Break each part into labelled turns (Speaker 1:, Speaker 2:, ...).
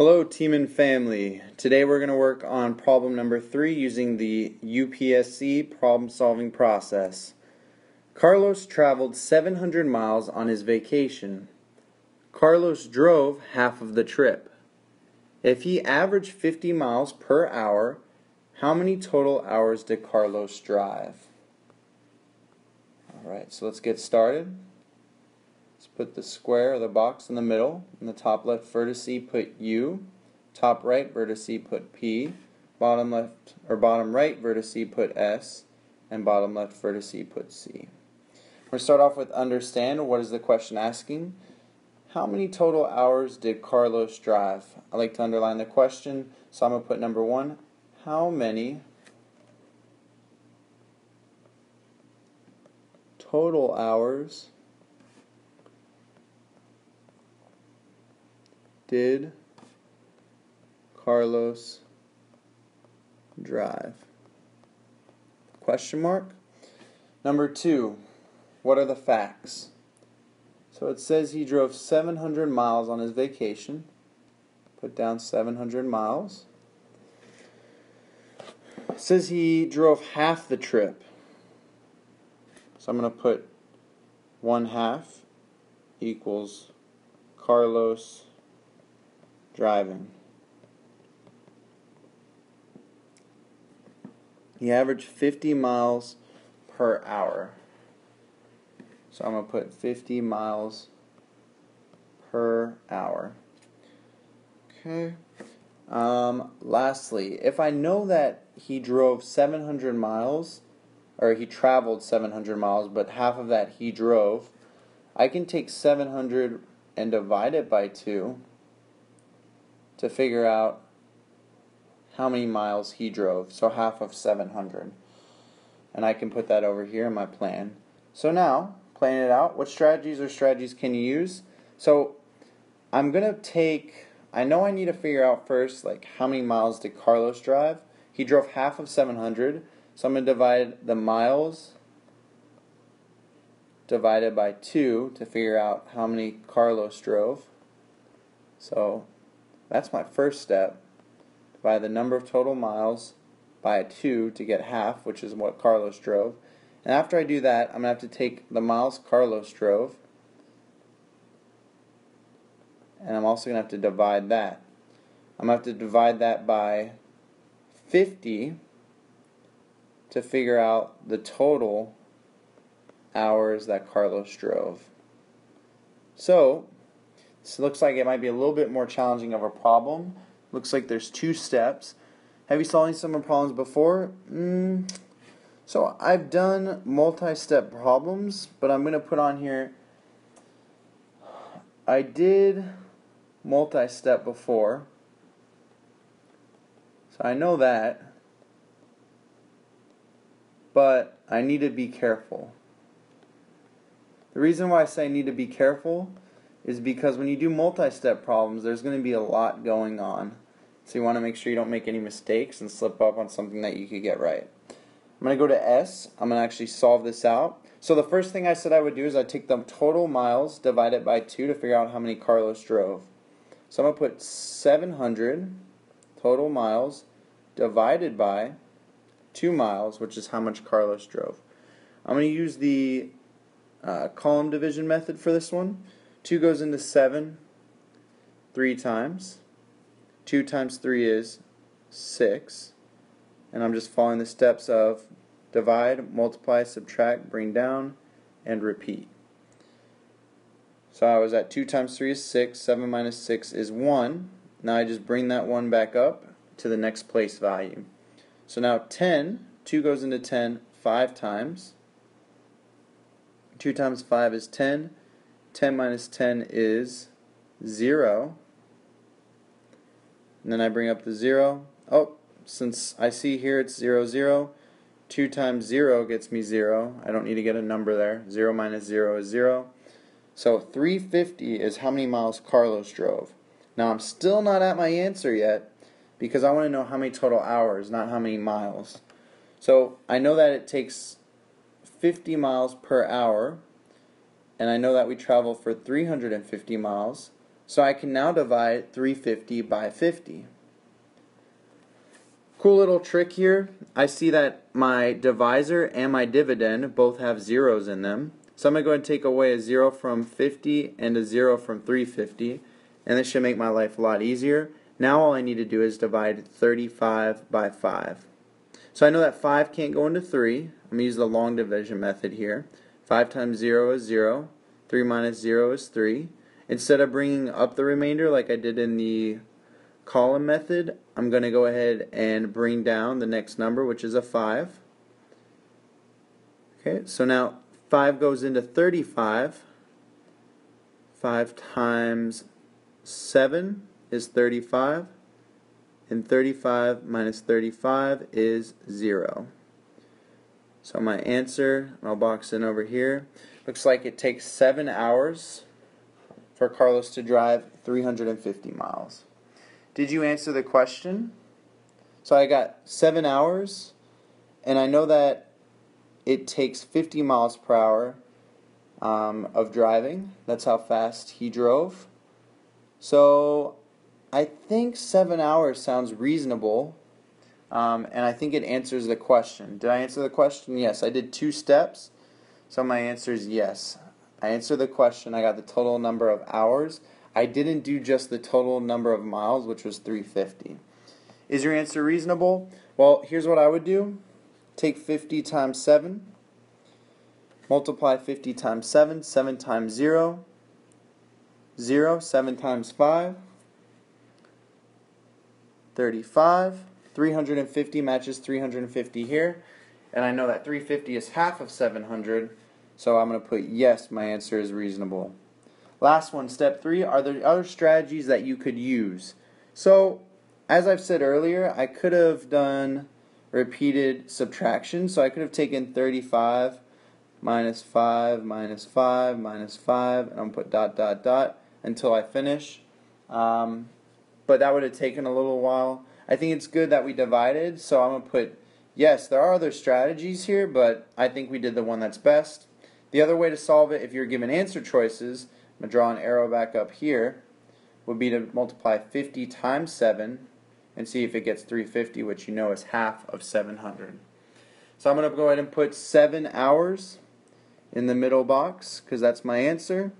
Speaker 1: Hello team and family. Today we're going to work on problem number 3 using the UPSC problem solving process. Carlos traveled 700 miles on his vacation. Carlos drove half of the trip. If he averaged 50 miles per hour, how many total hours did Carlos drive? Alright, so let's get started. Let's put the square or the box in the middle. In the top left vertice put U, top right vertice put P, bottom left or bottom right vertice put S, and bottom left vertice put C. We're going to start off with understand. What is the question asking? How many total hours did Carlos drive? I like to underline the question, so I'm going to put number 1. How many total hours did Carlos drive? Question mark. Number 2, what are the facts? So it says he drove 700 miles on his vacation. Put down 700 miles. It says he drove half the trip. So I'm going to put 1/2 equals Carlos driving. He averaged 50 miles per hour. So I'm going to put 50 miles per hour. Okay. Lastly, if I know that he drove 700 miles, or he traveled 700 miles, but half of that he drove, I can take 700 and divide it by 2 to figure out how many miles he drove. So half of 700. And I can put that over here in my plan. So now, playing it out, what strategies can you use? So I'm going to take, I know I need to figure out first, like, how many miles did Carlos drive? He drove half of 700, so I'm going to divide the miles divided by 2 to figure out how many Carlos drove. So that's my first step. Divide the number of total miles by 2 to get half, which is what Carlos drove. And after I do that, I'm going to have to take the miles Carlos drove, and I'm also going to have to divide that. I'm going to have to divide that by 50 to figure out the total hours that Carlos drove. So this looks like it might be a little bit more challenging of a problem. Looks like there's 2 steps. Have you solved some problems before? So I've done multi-step problems, but I'm going to put on here, I did multi-step before, so I know that, but I need to be careful. The reason why I say I need to be careful is because when you do multi-step problems, there's going to be a lot going on. So you want to make sure you don't make any mistakes and slip up on something that you could get right. I'm going to go to S. I'm going to actually solve this out. So the first thing I said I would do is I'd take the total miles, divide it by 2 to figure out how many Carlos drove. So I'm going to put 700 total miles divided by 2 miles, which is how much Carlos drove. I'm going to use the column division method for this one. 2 goes into 7 3 times. 2 times 3 is 6. And I'm just following the steps of divide, multiply, subtract, bring down, and repeat. So I was at 2 times 3 is 6, 7 minus 6 is 1. Now I just bring that 1 back up to the next place value. So now 10, 2 goes into 10 5 times. 2 times 5 is 10. 10 minus 10 is 0. And then I bring up the 0. Oh, since I see here it's 0, 0, 2 times 0 gets me 0. I don't need to get a number there. 0 minus 0 is 0. So 350 is how many miles Carlos drove. Now I'm still not at my answer yet because I want to know how many total hours, not how many miles. So I know that it takes 50 miles per hour, and I know that we travel for 350 miles. So I can now divide 350 by 50. Cool little trick here. I see that my divisor and my dividend both have zeros in them. So I'm going to go ahead and take away a 0 from 50 and a 0 from 350. And this should make my life a lot easier. Now all I need to do is divide 35 by 5. So I know that 5 can't go into 3. I'm going to use the long division method here. 5 times 0 is 0. 3 minus 0 is 3. Instead of bringing up the remainder like I did in the column method, I'm going to go ahead and bring down the next number, which is a 5. Okay, so now 5 goes into 35. 5 times 7 is 35. And 35 minus 35 is 0. So my answer, I'll box in over here, looks like it takes 7 hours for Carlos to drive 350 miles. Did you answer the question? So I got 7 hours, and I know that it takes 50 miles per hour of driving. That's how fast he drove. So I think 7 hours sounds reasonable, and I think it answers the question. Did I answer the question? Yes, I did 2 steps, so my answer is yes. I answered the question. I got the total number of hours. I didn't do just the total number of miles, which was 350. Is your answer reasonable? Well, here's what I would do. Take 50 times 7. Multiply 50 times 7. 7 times 0. 0. 7 times 5. 35. 350 matches 350 here. And I know that 350 is half of 700. So I'm going to put yes, my answer is reasonable. Last one, step 3. Are there other strategies that you could use? So, as I've said earlier, I could have done repeated subtraction. So I could have taken 35 minus 5 minus 5 minus 5, and I'm going to put dot dot dot until I finish. But that would have taken a little while. I think it's good that we divided, so I'm going to put yes, there are other strategies here, but I think we did the one that's best. The other way to solve it, if you're given answer choices, I'm going to draw an arrow back up here, would be to multiply 50 times 7 and see if it gets 350, which you know is half of 700. So I'm going to go ahead and put 7 hours in the middle box, because that's my answer,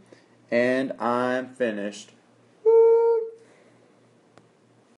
Speaker 1: and I'm finished.